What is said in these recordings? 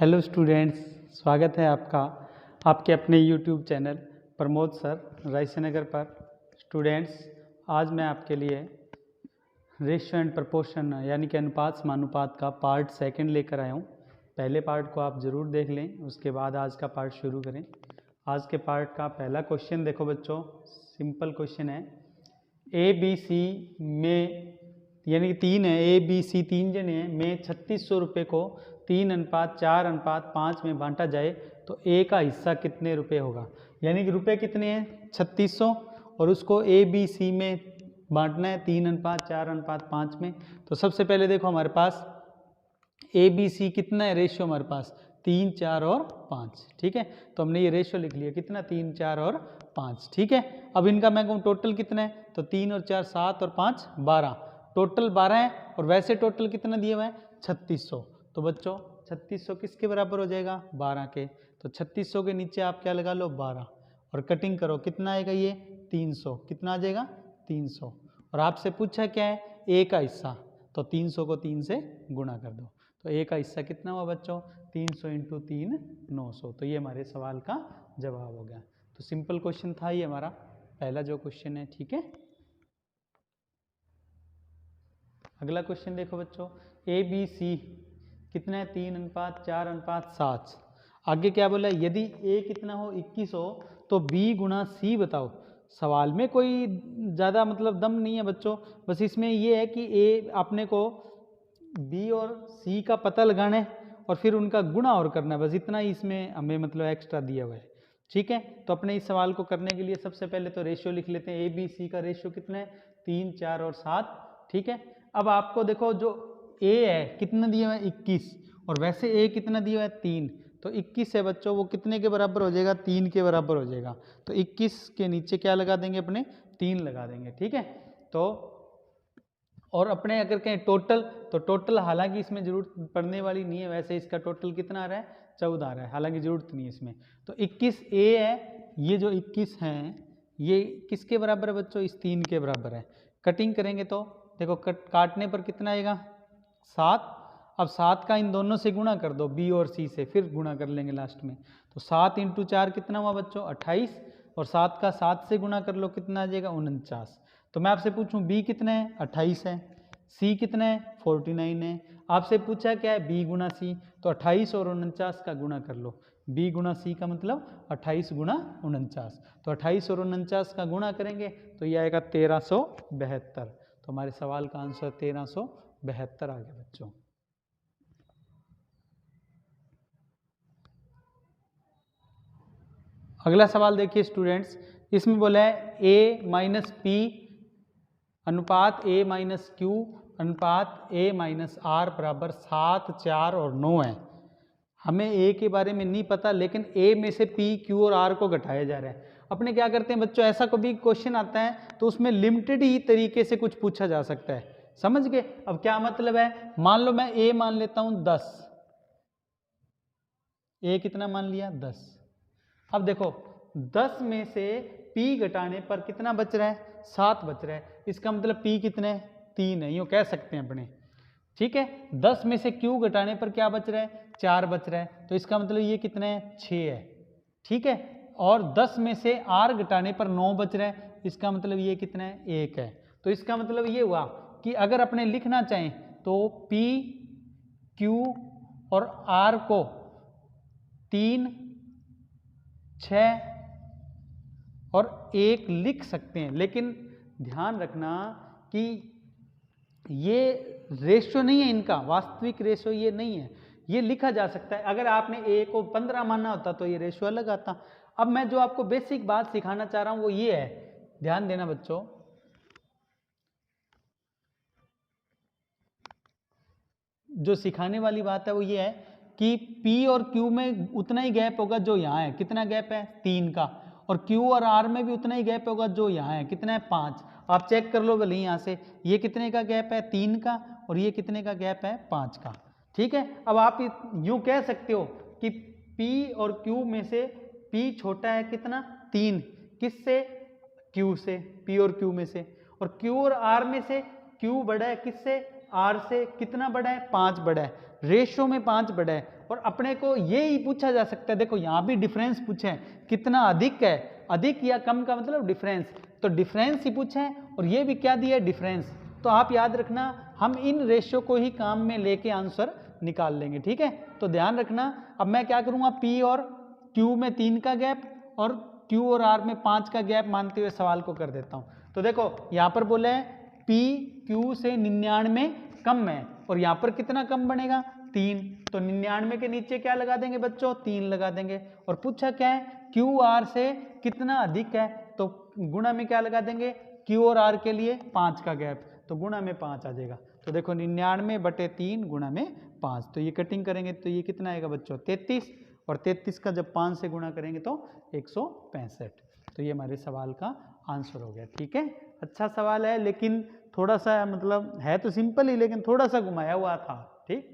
Hello students, स्वागत है आपका आपके अपने यूट्यूब चैनल प्रमोद सर रायसेनगर पर। स्टूडेंट्स, आज मैं आपके लिए रेशियो एंड प्रपोर्शन यानी कि अनुपात समानुपात का पार्ट सेकंड लेकर आया हूँ। पहले पार्ट को आप ज़रूर देख लें, उसके बाद आज का पार्ट शुरू करें। आज के पार्ट का पहला क्वेश्चन देखो बच्चों, सिंपल क्वेश्चन है। ए बी सी में यानी कि तीन है, ए बी सी तीन जने हैं, में 3600 रुपये को 3:4:5 में बांटा जाए तो ए का हिस्सा कितने रुपए होगा। यानी कि रुपए कितने हैं 3600 और उसको ए बी सी में बांटना है 3:4:5 में। तो सबसे पहले देखो हमारे पास ए बी सी कितना है, रेशियो हमारे पास 3, 4 और 5। ठीक है, तो हमने ये रेशियो लिख लिया कितना, 3, 4 और 5। ठीक है, अब इनका मैं कहूँ टोटल कितना है, तो 3 और 4 7 और 5 12, टोटल 12 है। और वैसे टोटल कितना दिया हुआ है 3600। तो बच्चों 3600 किसके बराबर हो जाएगा, 12 के। तो 3600 के नीचे आप क्या लगा लो, 12, और कटिंग करो कितना आएगा ये 300। कितना आ जाएगा 300। और आपसे पूछा क्या है, ए का हिस्सा, तो 300 को 3 से गुणा कर दो। तो ए का हिस्सा कितना हुआ बच्चों, 300 × 3 900। तो ये हमारे सवाल का जवाब हो गया। तो सिंपल क्वेश्चन था ये हमारा पहला जो क्वेश्चन है। ठीक है, अगला क्वेश्चन देखो बच्चों, ए बी सी कितना है 3:4:7। आगे क्या बोला, यदि ए कितना हो 21 हो तो बी गुणा सी बताओ। सवाल में कोई ज़्यादा मतलब दम नहीं है बच्चों, बस इसमें ये है कि ए आपने को बी और सी का पता लगाना है और फिर उनका गुणा और करना है, बस इतना ही इसमें हमें मतलब एक्स्ट्रा दिया हुआ है। ठीक है, तो अपने इस सवाल को करने के लिए सबसे पहले तो रेशियो लिख लेते हैं। ए बी सी का रेशियो कितना है 3, 4 और 7। ठीक है, अब आपको देखो जो ए है कितना दिया हुआ है 21 और वैसे ए कितना दिया हुआ है 3। तो 21 है बच्चों, वो कितने के बराबर हो जाएगा, 3 के बराबर हो जाएगा। तो 21 के नीचे क्या लगा देंगे अपने, 3 लगा देंगे। ठीक है, तो और अपने अगर कहें टोटल, तो टोटल हालांकि इसमें जरूरत पड़ने वाली नहीं है, वैसे इसका टोटल कितना आ रहा है 14 आ रहा है, हालांकि जरूरत नहीं है इसमें। तो 21 ए है, ये जो 21 हैं ये किसके बराबर है बच्चों, इस 3 के बराबर है। कटिंग करेंगे तो देखो काटने पर कितना आएगा 7। अब 7 का इन दोनों से गुणा कर दो, बी और सी से, फिर गुणा कर लेंगे लास्ट में। तो 7 × 4 कितना हुआ बच्चों 28, और 7 का 7 से गुणा कर लो कितना आ जाएगा 49। तो मैं आपसे पूछूं बी कितना है 28 है, सी कितना है 49 है। आपसे पूछा क्या है बी गुणा सी, तो 28 और 49 का गुणा कर लो। बी गुणा सी का मतलब 28 × 49। तो 28 और 49 का गुणा करेंगे तो ये आएगा 1372। तो हमारे सवाल का आंसर 1372 आ गया बच्चों। अगला सवाल देखिए स्टूडेंट्स, इसमें बोला है ए माइनस पी अनुपात ए माइनस क्यू अनुपात ए माइनस आर बराबर 7, 4 और 9 है। हमें ए के बारे में नहीं पता, लेकिन ए में से पी, क्यू और आर को घटाया जा रहा है। अपने क्या करते हैं बच्चों, ऐसा कभी क्वेश्चन आता है तो उसमें लिमिटेड ही तरीके से कुछ पूछा जा सकता है, समझ गए। अब क्या मतलब है, मान लो मैं ए मान लेता हूं 10, ए कितना मान लिया 10। अब देखो 10 में से P घटाने पर कितना बच रहा है 7 बच रहा है। इसका मतलब P कितने है 3 है, यूँ कह सकते हैं अपने। ठीक है, 10 में से Q घटाने पर क्या बच रहा है 4 बच रहा है, तो इसका मतलब ये कितने है 6 है। ठीक है, और 10 में से R घटाने पर 9 बच रहा है, इसका मतलब ये कितना है 1 है। तो इसका मतलब ये हुआ कि अगर अपने लिखना चाहें तो P, Q और R को 3, 6 और 1 लिख सकते हैं, लेकिन ध्यान रखना कि ये रेशियो नहीं है, इनका वास्तविक रेशियो ये नहीं है। ये लिखा जा सकता है, अगर आपने ए को 15 मानना होता तो ये रेशियो अलग आता। अब मैं जो आपको बेसिक बात सिखाना चाह रहा हूं वो ये है, ध्यान देना बच्चों। जो सिखाने वाली बात है वो ये है कि P और Q में उतना ही गैप होगा जो यहाँ है। कितना गैप है 3 का, और Q और R में भी उतना ही गैप होगा जो यहाँ है। कितना है 5। आप चेक कर लो भले यहाँ से, ये कितने का गैप है 3 का, और ये कितने का गैप है 5 का। ठीक है, अब आप यूँ कह सकते हो कि P और Q में से P छोटा है कितना 3, किससे Q से, P और Q में से, और Q और R में से Q बड़ा है किससे, R से। कितना बड़ा है 5 बड़ा है, रेशियो में 5 बड़ा है। और अपने को ये ही पूछा जा सकता है, देखो यहाँ भी डिफरेंस पूछे हैं, कितना अधिक है, अधिक या कम का मतलब डिफरेंस, तो डिफरेंस ही पूछे हैं और ये भी क्या दिया है, डिफरेंस। तो आप याद रखना हम इन रेशियो को ही काम में लेके आंसर निकाल लेंगे, ठीक है। तो ध्यान रखना, अब मैं क्या करूँगा, P और Q में 3 का गैप और Q और R में 5 का गैप मानते हुए सवाल को कर देता हूँ। तो देखो यहाँ पर बोले P Q से 99 कम है और यहाँ पर कितना कम बनेगा, 3, तो 99 के नीचे क्या लगा देंगे बच्चों, 3 लगा देंगे। और पूछा क्या है, Q R से कितना अधिक है, तो गुणा में क्या लगा देंगे, Q और R के लिए 5 का गैप, तो गुणा में 5 आ जाएगा। तो देखो 99/3 गुणा में 5, तो ये कटिंग करेंगे तो ये कितना आएगा बच्चों, 33, और 33 का जब 5 से गुणा करेंगे तो 165। तो ये हमारे सवाल का आंसर हो गया, ठीक है। अच्छा सवाल है, लेकिन थोड़ा सा मतलब है तो सिंपल ही, लेकिन थोड़ा सा घुमाया हुआ था, ठीक।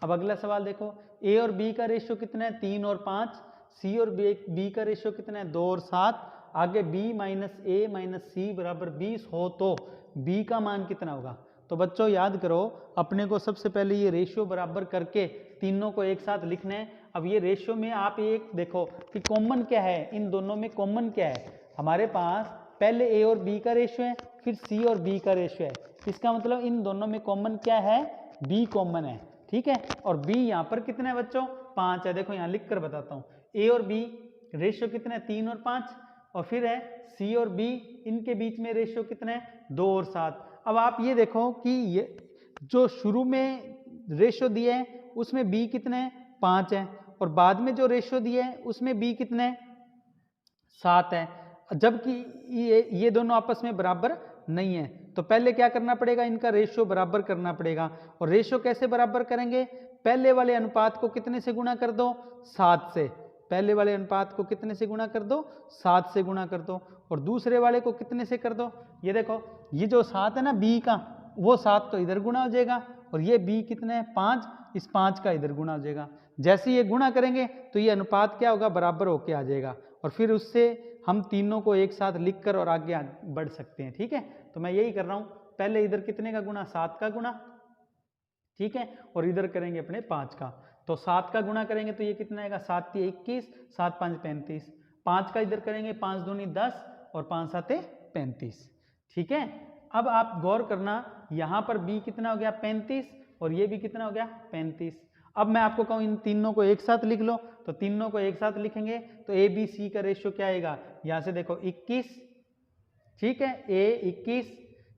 अब अगला सवाल देखो, ए और बी का रेशियो कितना है, 3 और 5, सी और बी का रेशियो कितना है, 2 और 7, आगे b माइनस ए माइनस सी बराबर 20 हो तो b का मान कितना होगा। तो बच्चों याद करो, अपने को सबसे पहले ये रेशियो बराबर करके तीनों को एक साथ लिखना है। अब ये रेशियो में आप एक देखो कि कॉमन क्या है, इन दोनों में कॉमन क्या है, हमारे पास पहले ए और बी का रेशियो है, फिर सी और बी का रेशियो है, इसका मतलब इन दोनों में कॉमन क्या है, b कॉमन है, ठीक है। और b यहाँ पर कितना है बच्चों, 5 है, देखो यहाँ लिख कर बताता हूँ, a और b रेशियो कितना है, 3 और 5, और फिर है c और b, इनके बीच में रेशियो कितना है, 2 और 7। अब आप ये देखो कि ये जो शुरू में रेशियो दिए है उसमें b कितने है, 5 है, और बाद में जो रेशियो दिए है उसमें b कितने है, 7 है, जबकि ये दोनों आपस में बराबर नहीं है। तो पहले क्या करना पड़ेगा, इनका रेशियो बराबर करना पड़ेगा। और रेशियो कैसे बराबर करेंगे, पहले वाले अनुपात को कितने से गुणा कर दो, 7 से, पहले वाले अनुपात को कितने से गुणा कर दो, 7 से गुणा कर दो, और दूसरे वाले को कितने से कर दो, ये देखो ये जो 7 है ना b का, वो 7 तो इधर गुणा हो जाएगा, और ये b कितने है, 5, इस 5 का इधर गुणा हो जाएगा। जैसे ये गुणा करेंगे तो ये अनुपात क्या होगा, बराबर होके आ जाएगा, और फिर उससे हम तीनों को एक साथ लिखकर और आगे बढ़ सकते हैं, ठीक है। तो मैं यही कर रहा हूँ, पहले इधर कितने का गुणा, 7 का गुणा, ठीक है, और इधर करेंगे अपने 5 का। तो 7 का गुणा करेंगे तो ये कितना आएगा, 7 × 21, 7 × 5 = 35, 5 का इधर करेंगे 5 दूनी 10 और 5 7 35, ठीक है। अब आप गौर करना, यहाँ पर b कितना हो गया, 35, और ये भी कितना हो गया, 35। अब मैं आपको कहूँ इन तीनों को एक साथ लिख लो, तो तीनों को एक साथ लिखेंगे तो ए बी सी का रेशियो क्या आएगा, यहाँ से देखो 21, ठीक है, a 21,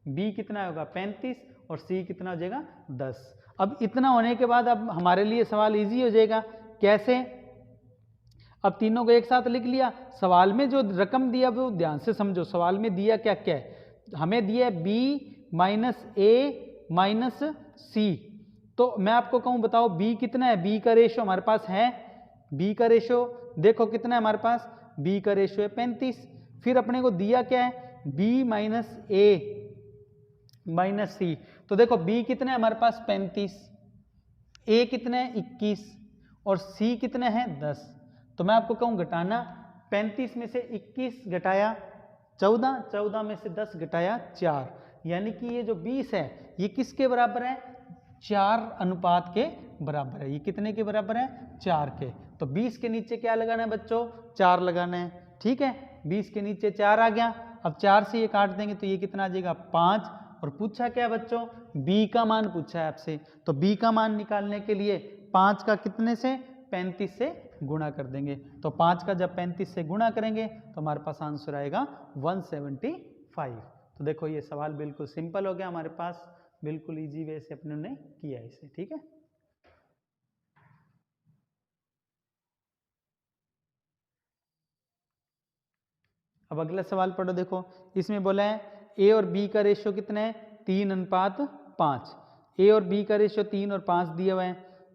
b कितना होगा 35, और c कितना हो जाएगा 10। अब इतना होने के बाद अब हमारे लिए सवाल इजी हो जाएगा, कैसे, अब तीनों को एक साथ लिख लिया, सवाल में जो रकम दिया वो ध्यान से समझो, सवाल में दिया क्या क्या है, हमें दिया है b minus a minus c, तो मैं आपको कहूँ बताओ b कितना है, b का रेशियो हमारे पास है, b का रेशियो देखो कितना है हमारे पास, b का रेशियो है 35, फिर अपने को दिया क्या है, b minus a minus c, तो देखो b कितना है हमारे पास 35, a कितना है 21, और c कितना है 10। तो मैं आपको कहूँ घटाना, 35 में से 21 घटाया 14, 14 में से 10 घटाया 4, यानी कि ये जो 20 है ये किसके बराबर है, 4 अनुपात के बराबर है। ये कितने के बराबर है, 4 के। तो 20 के नीचे क्या लगाना है बच्चों, 4 लगाना है, ठीक है। 20 के नीचे 4 आ गया, अब 4 से ये काट देंगे तो ये कितना आ जाएगा 5, और पूछा क्या बच्चों, b का मान पूछा है आपसे, तो b का मान निकालने के लिए 5 का कितने से, 35 से गुणा कर देंगे, तो 5 का जब 35 से गुणा करेंगे तो हमारे पास आंसर आएगा 175। तो देखो ये सवाल बिल्कुल सिंपल हो गया हमारे पास, बिल्कुल इजी वे से अपने ने किया इसे, ठीक है। अब अगला सवाल पढ़ो, देखो इसमें बोला है a और b का रेशियो कितना है, 3:5, a और b का रेशियो 3 और 5 दिया हुआ है,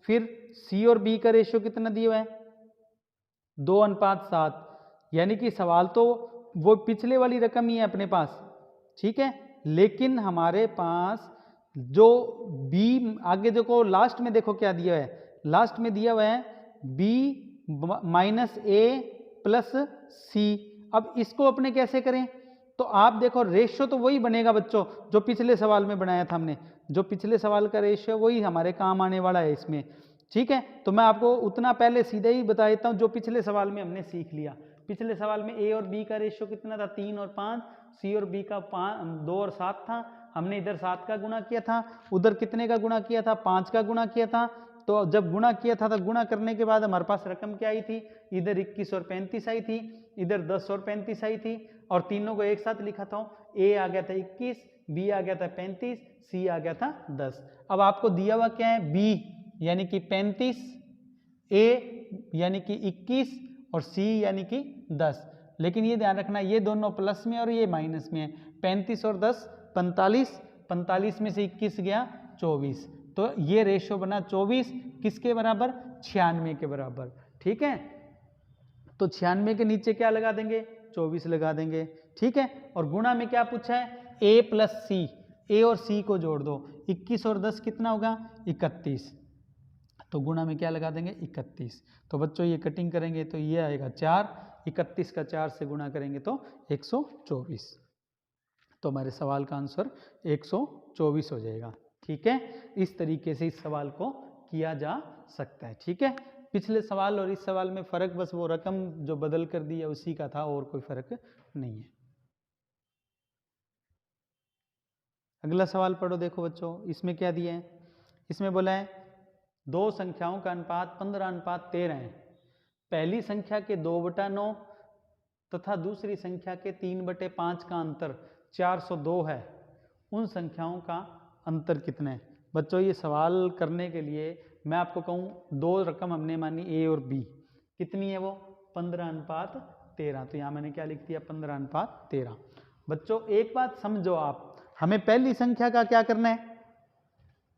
फिर c और b का रेशियो कितना दिया हुआ है, 2:7, यानी कि सवाल तो वो पिछले वाली रकम ही है अपने पास, ठीक है, लेकिन हमारे पास जो b आगे देखो लास्ट में देखो क्या दिया है, लास्ट में दिया हुआ है b minus a plus c। अब इसको अपने कैसे करें, तो आप देखो रेशियो तो वही बनेगा बच्चों जो पिछले सवाल में बनाया था हमने, जो पिछले सवाल का रेशियो वही हमारे काम आने वाला है इसमें। ठीक है, तो मैं आपको उतना पहले सीधे ही बता देता हूँ जो पिछले सवाल में हमने सीख लिया। पिछले सवाल में ए और बी का रेशियो कितना था, 3 और 5, सी और बी का 2 और 7 था। हमने इधर 7 का गुणा किया था, उधर कितने का गुणा किया था, 5 का गुणा किया था। तो जब गुणा किया था तो गुणा करने के बाद हमारे पास रकम क्या आई थी, इधर 21 और 35 आई थी, इधर 10 और 35 आई थी, और तीनों को एक साथ लिखा था। ए आ गया था 21, बी आ गया था 35, सी आ गया था 10। अब आपको दिया हुआ क्या है, बी यानी कि 35, ए यानी कि 21 और सी यानी कि 10। लेकिन ये ध्यान रखना ये दोनों प्लस में और ये माइनस में है। 35 और 10 45, 45 में से 21 गया 24, तो ये रेशियो बना 24 किसके बराबर, 96 के बराबर। ठीक है, तो 96 के नीचे क्या लगा देंगे, 24 लगा देंगे। ठीक है, और गुणा में क्या पूछा है, ए प्लस सी, ए और सी को जोड़ दो, 21 और 10 कितना होगा, 31, तो गुणा में क्या लगा देंगे, 31। तो बच्चों ये कटिंग करेंगे तो ये आएगा 4, 31 का 4 से गुणा करेंगे तो 124, तो हमारे सवाल का आंसर 124 हो जाएगा। ठीक है, इस तरीके से इस सवाल को किया जा सकता है। ठीक है, पिछले सवाल और इस सवाल में फर्क बस वो रकम जो बदल कर दी है उसी का था, और कोई फर्क नहीं है। अगला सवाल पढ़ो, देखो बच्चों इसमें क्या दिया है, इसमें बोला है दो संख्याओं का अनुपात 15:13 है। पहली संख्या के 2/9 तथा दूसरी संख्या के 3/5 का अंतर 402 है, उन संख्याओं का अंतर कितना है। बच्चों ये सवाल करने के लिए मैं आपको कहूँ दो रकम हमने मानी ए और बी, कितनी है वो 15:13, तो यहाँ मैंने क्या लिख दिया 15:13। बच्चों एक बात समझो आप, हमें पहली संख्या का क्या करना है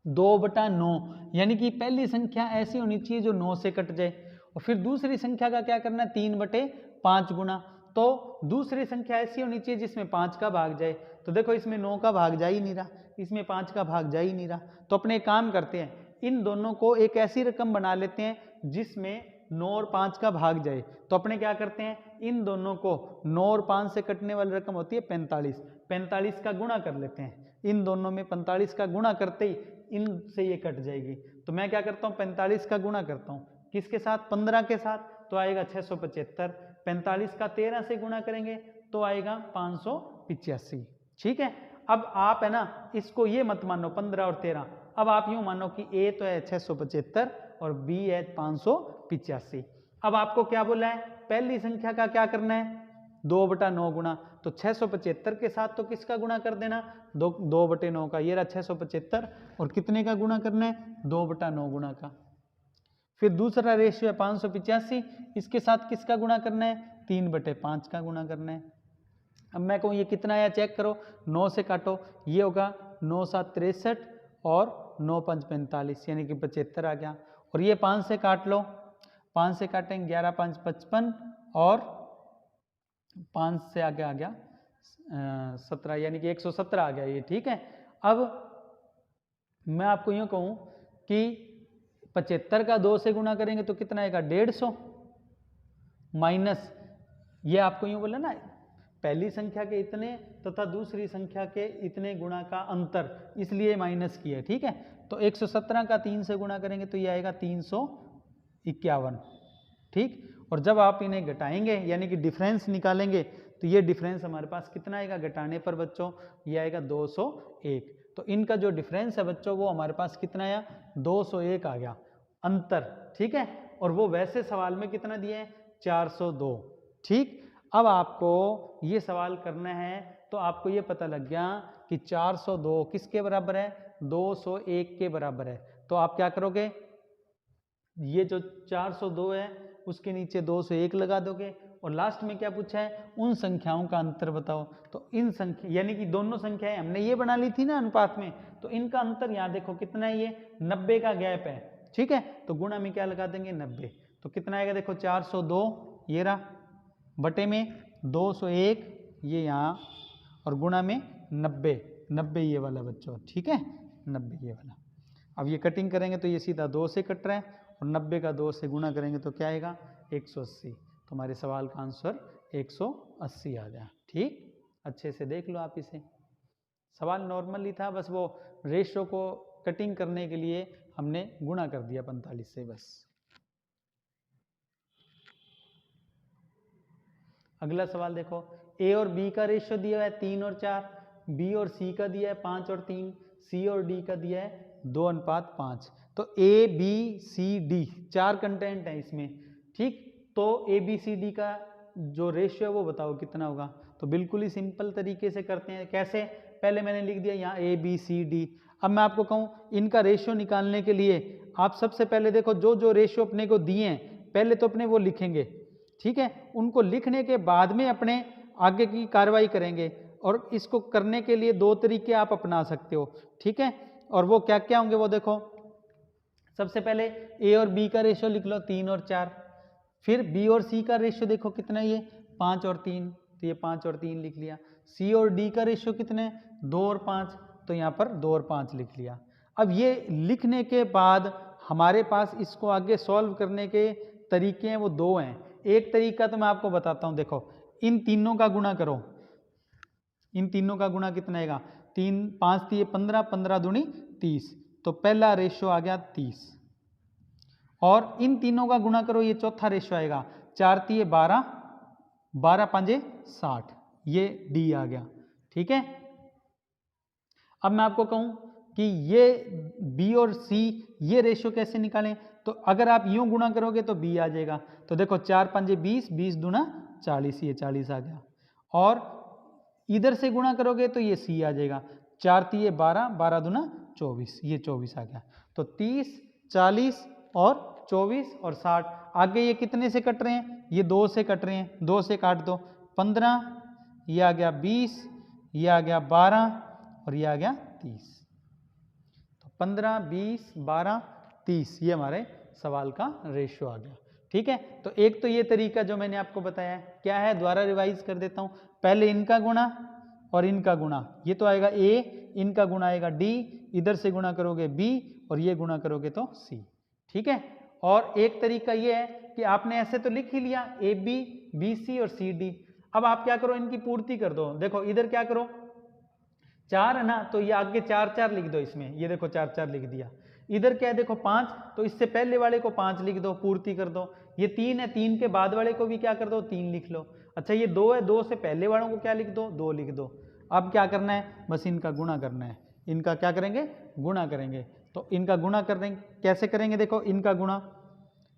2/9, यानी कि पहली संख्या ऐसी होनी चाहिए जो 9 से कट जाए, और फिर दूसरी संख्या का क्या करना है 3/5 गुना, तो दूसरी संख्या ऐसी होनी चाहिए जिसमें 5 का भाग जाए। तो देखो इसमें 9 का भाग जा ही नहीं रहा, इसमें 5 का भाग जा ही नहीं रहा, तो अपने एक काम करते हैं इन दोनों को एक ऐसी रकम बना लेते हैं जिसमें 9 और 5 का भाग जाए। तो अपने क्या करते हैं इन दोनों को 9 और 5 से कटने वाली रकम होती है 45, 45 का गुणा कर लेते हैं, इन दोनों में 45 का गुणा करते ही इनसे ये कट जाएगी। तो मैं क्या करता हूँ 45 का गुणा करता हूँ किसके साथ 15 के साथ, तो आएगा 675, 45 का 13 से गुणा करेंगे तो आएगा 585। ठीक है, अब आप है ना इसको ये मत मानो 15 और 13, अब आप यूं मानो कि ए तो है 675 और बी है 585। अब आपको क्या बोला है पहली संख्या का क्या करना है 2/9 गुणा, तो 675 के साथ तो किसका गुणा कर देना 2/9 का, ये रहा 675, और कितने का गुणा करना है 2/9 गुणा का। फिर दूसरा रेशियो है 585, इसके साथ किसका गुणा करना है 3/5 का गुणा करना है। अब मैं कहूँ ये कितना आया चेक करो, 9 से काटो, ये होगा 9 7 63 और 9 5 45 यानी कि 75 आ गया, और ये 5 से काट लो, 5 से काटेंगे 11 5 55 और 5 से आगे आ गया 17 यानी कि 117 आ गया ये। ठीक है, अब मैं आपको यूँ कहूँ कि 75 का 2 से गुणा करेंगे तो कितना आएगा 150, माइनस ये आपको यूँ बोला ना पहली संख्या के इतने तथा दूसरी संख्या के इतने गुणा का अंतर, इसलिए माइनस किया। ठीक है, तो 117 का 3 से गुणा करेंगे तो ये आएगा 351। ठीक, और जब आप इन्हें घटाएंगे यानी कि डिफरेंस निकालेंगे तो ये डिफरेंस हमारे पास कितना आएगा घटाने पर बच्चों, ये आएगा 201। तो इनका जो डिफरेंस है बच्चों वो हमारे पास कितना आया 201 आ गया अंतर। ठीक है, और वो वैसे सवाल में कितना दिए हैं 402। ठीक, अब आपको ये सवाल करना है तो आपको ये पता लग गया कि 402 किसके बराबर है 201 के बराबर है। तो आप क्या करोगे ये जो 402 है उसके नीचे 201 लगा दोगे, और लास्ट में क्या पूछा है उन संख्याओं का अंतर बताओ। तो इन संख्या यानी कि दोनों संख्याएं हमने ये बना ली थी ना अनुपात में, तो इनका अंतर यहाँ देखो कितना है, ये 90 का गैप है। ठीक है, तो गुणा में क्या लगा देंगे 90, तो कितना आएगा देखो 402 ये रहा, बटे में 201 ये यहाँ, और गुणा में 90, 90 ये वाला बच्चों। ठीक है, 90 ये वाला। अब ये कटिंग करेंगे तो ये सीधा 2 से कट रहा है, और 90 का 2 से गुणा करेंगे तो क्या आएगा 180। तो हमारे सवाल का आंसर 180 आ गया। ठीक, अच्छे से देख लो आप इसे। सवाल नॉर्मल ही था, बस वो रेशो को कटिंग करने के लिए हमने गुणा कर दिया 45 से बस। अगला सवाल देखो, ए और बी का रेशियो दिया है 3 और 4, बी और सी का दिया है 5 और 3, सी और डी का दिया है 2:5। तो A B C D 4 content है इसमें, ठीक। तो ए बी सी डी का जो रेशियो है वो बताओ कितना होगा। तो बिल्कुल ही सिंपल तरीके से करते हैं। कैसे? पहले मैंने लिख दिया यहाँ ए बी सी डी। अब मैं आपको कहूँ इनका रेशियो निकालने के लिए आप सबसे पहले देखो जो जो रेशियो अपने को दिए हैं पहले तो अपने वो लिखेंगे, ठीक है। उनको लिखने के बाद में अपने आगे की कार्रवाई करेंगे। और इसको करने के लिए 2 तरीके आप अपना सकते हो, ठीक है। और वो क्या क्या होंगे वो देखो। सबसे पहले ए और बी का रेशियो लिख लो 3 और 4। फिर बी और सी का रेशियो देखो कितना है, ये 5 और 3, तो ये 5 और 3 लिख लिया। सी और डी का रेशियो कितने हैं, 2 और 5, तो यहाँ पर 2 और 5 लिख लिया। अब ये लिखने के बाद हमारे पास इसको आगे सॉल्व करने के तरीके हैं वो 2 हैं। एक तरीका तो मैं आपको बताता हूँ, देखो इन तीनों का गुणा करो। इन तीनों का गुणा कितना आएगा, 3 5 3 15, 15 दूनी 30, तो पहला रेशियो आ गया 30। और इन तीनों का गुणा करो, ये चौथा रेशियो आएगा 4 3 12, 12 5 60, ये डी आ गया, ठीक है। अब मैं आपको कहूं कि ये बी और सी ये रेशियो कैसे निकालें, तो अगर आप यूं गुणा करोगे तो बी आ जाएगा। तो देखो 4 5 20, 20 दूना 40, ये 40 आ गया। और इधर से गुणा करोगे तो ये सी आ जाएगा, 4 3 12, 12 दूना 24, ये 24 आ गया। तो 30 40 और 24 और 60, आगे ये कितने से कट रहे हैं, ये 2 से कट रहे हैं, 2 से काट दो 15, ये आ गया 20, ये आ गया 12 और ये आ गया 30। तो 15 20 12 30 ये हमारे सवाल का रेशियो आ गया, ठीक है। तो एक तो ये तरीका जो मैंने आपको बताया है, क्या है, द्वारा रिवाइज कर देता हूं। पहले इनका गुणा और इनका गुणा, ये तो आएगा ए, इनका गुणा आएगा डी, इधर से गुणा करोगे बी और ये गुणा करोगे तो सी, ठीक है। और एक तरीका ये है कि आपने ऐसे तो लिख ही लिया ए बी बी सी और सी डी। अब आप क्या करो, इनकी पूर्ति कर दो। देखो इधर क्या करो, 4 है ना, तो ये आगे 4 4 लिख दो इसमें, ये देखो 4 4 लिख दिया। इधर क्या है देखो 5, तो इससे पहले वाले को 5 लिख दो, पूर्ति कर दो। ये 3 है, 3 के बाद वाले को भी क्या कर दो, 3 लिख लो। अच्छा ये 2 है, 2 से पहले वालों को क्या लिख दो, 2 लिख दो। अब क्या करना है, बस इनका गुणा करना है। इनका क्या करेंगे, गुणा करेंगे। तो इनका गुणा कर देंगे, कैसे करेंगे, देखो इनका गुणा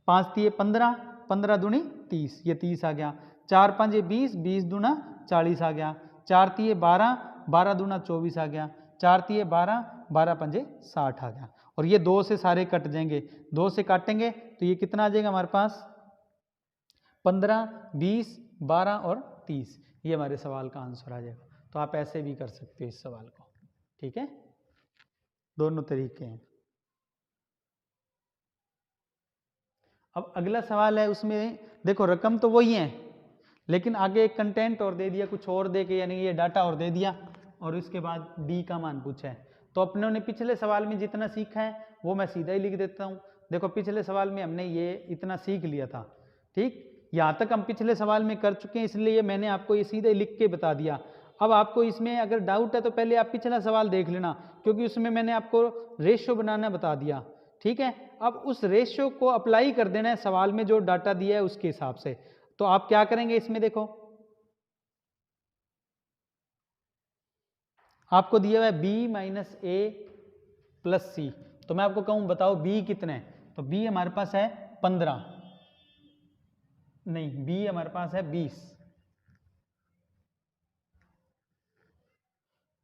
5 3 15, 15 दूनी 30, ये 30 आ गया। 4 5 20, 20 दूना 40 आ गया। 4 3 12, 12 दूना 24 आ गया। 4 3 12, 12 5 60 आ गया। और ये 2 से सारे कट जाएंगे, 2 से काटेंगे तो ये कितना आ जाएगा हमारे पास, 15 20 12 और 30, ये हमारे सवाल का आंसर आ जाएगा। तो आप ऐसे भी कर सकते हो इस सवाल को, ठीक है। दोनों तरीके हैं। अब अगला सवाल है, उसमें देखो रकम तो वही है लेकिन आगे एक कंटेंट और दे दिया, कुछ और दे के, यानी ये डाटा और दे दिया और उसके बाद डी का मान पूछा है। तो अपनों ने पिछले सवाल में जितना सीखा है वो मैं सीधा ही लिख देता हूँ। देखो पिछले सवाल में हमने ये इतना सीख लिया था, ठीक, यहाँ तक हम पिछले सवाल में कर चुके हैं, इसलिए मैंने आपको ये सीधे लिख के बता दिया। अब आपको इसमें अगर डाउट है तो पहले आप पिछला सवाल देख लेना, क्योंकि उसमें मैंने आपको रेशियो बनाना बता दिया, ठीक है। अब उस रेशियो को अप्लाई कर देना है सवाल में जो डाटा दिया है उसके हिसाब से। तो आप क्या करेंगे इसमें, देखो आपको दिया हुआ है बी माइनस ए प्लस सी, तो मैं आपको कहूं बताओ बी कितने है, तो बी हमारे पास है 15, नहीं बी हमारे पास है 20,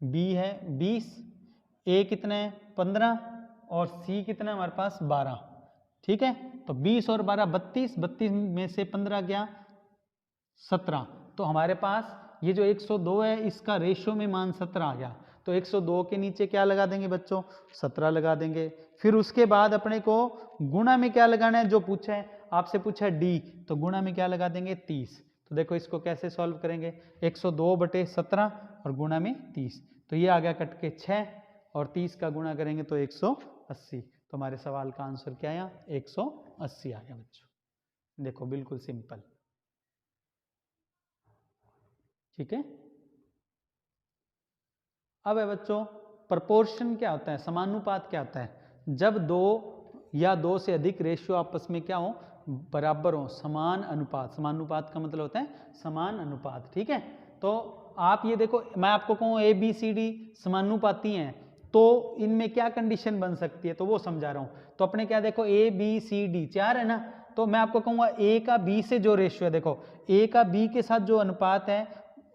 बी है 20, ए कितने है 15 और सी कितना है हमारे पास 12, ठीक है। तो 20 और 12 32, 32 में से 15 गया 17, तो हमारे पास ये जो 102 है इसका रेशियो में मान 17 आ गया। तो 102 के नीचे क्या लगा देंगे बच्चों, 17 लगा देंगे। फिर उसके बाद अपने को गुणा में क्या लगाना है, जो पूछा है आपसे, पूछा है डी, तो गुणा में क्या लगा देंगे 30। तो देखो इसको कैसे सॉल्व करेंगे, 102/17 और गुणा में 30, तो ये आ गया कट के 6 और 30 का गुणा करेंगे तो 180। तो हमारे सवाल का आंसर क्या आया, 180 आ गया बच्चों। देखो बिल्कुल सिंपल, ठीक है। अब है बच्चों प्रपोर्शन क्या होता है, समानुपात क्या होता है, जब दो या दो से अधिक रेशियो आपस में क्या हो, बराबर हो, समान अनुपात। समानुपात का मतलब होता है समान अनुपात, ठीक है। तो आप ये देखो, मैं आपको कहूँ ए बी सी डी समानुपाती हैं, तो इनमें क्या कंडीशन बन सकती है, तो वो समझा रहा हूँ। तो अपने क्या देखो ए बी सी डी 4 है ना, तो मैं आपको कहूँगा ए का बी से जो रेशियो है, देखो ए का बी के साथ जो अनुपात है,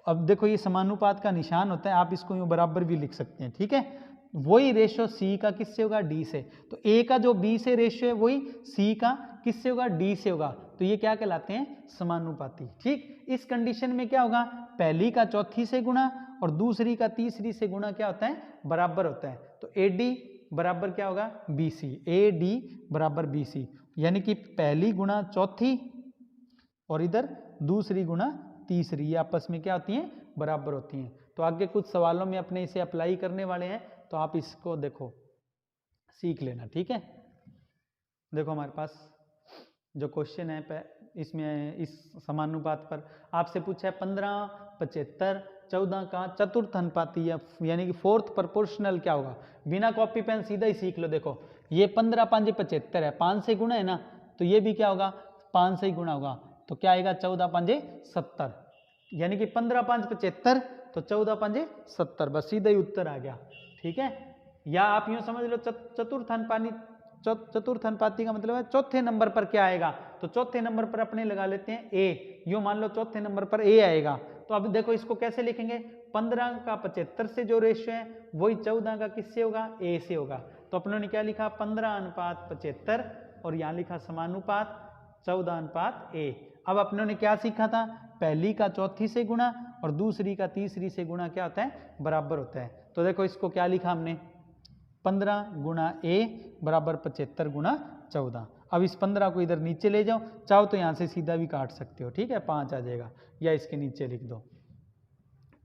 अब देखो ये समानुपात का निशान होता है, आप इसको यूँ बराबर भी लिख सकते हैं, ठीक है। वही रेशियो सी का किससे होगा, डी से। तो ए का जो बी से रेशियो है वही सी का किससे होगा, डी से होगा। तो ये क्या कहलाते हैं, समानुपाती, ठीक। इस कंडीशन में क्या होगा, पहली का चौथी से गुणा और दूसरी का तीसरी से गुणा क्या होता है, बराबर होता है। तो ए डी बराबर क्या होगा, बी सी, ए डी बराबर बी सी, यानी कि पहली गुणा चौथी और इधर दूसरी गुणा तीसरी, ये आपस में क्या होती हैं, बराबर होती हैं। तो आगे कुछ सवालों में अपने इसे अप्लाई करने वाले हैं, तो आप इसको देखो सीख लेना, ठीक है। देखो हमारे पास जो क्वेश्चन है इसमें इस समानुपात पर आपसे पूछा है 15, 75, 14 का चतुर्थ अनुपाती यानी कि फोर्थ प्रोपोर्शनल क्या होगा। बिना कॉपी पेन सीधा ही सीख लो। देखो ये 15 5 75 है, 5 से गुणा है ना, तो ये भी क्या होगा, 5 से ही गुणा होगा, तो क्या आएगा 14 5 70, यानी कि 15 5 75 तो 14 5 70, बस सीधा ही उत्तर आ गया, ठीक है। या आप यूं समझ लो चतुर्थ अनुपाती का मतलब है चौथे नंबर पर क्या आएगा, तो चौथे नंबर पर अपने लगा लेते हैं ए, यूं मान लो चौथे नंबर पर ए आएगा। तो अब देखो इसको कैसे लिखेंगे, 15 का 75 से जो रेशियो है वही 14 का किससे होगा, ए से होगा। तो अपनों ने क्या लिखा, 15 अनुपात 75 और यहाँ लिखा समानुपात 14 अनुपात ए। अब अपनों ने क्या सीखा था, पहली का चौथी से गुणा और दूसरी का तीसरी से गुणा क्या होता है, बराबर होता है। तो देखो इसको क्या लिखा हमने, 15 गुणा ए बराबर 75 गुणा 14। अब इस 15 को इधर नीचे ले जाओ, चाहो तो यहाँ से सीधा भी काट सकते हो, ठीक है, 5 आ जाएगा, या इसके नीचे लिख दो।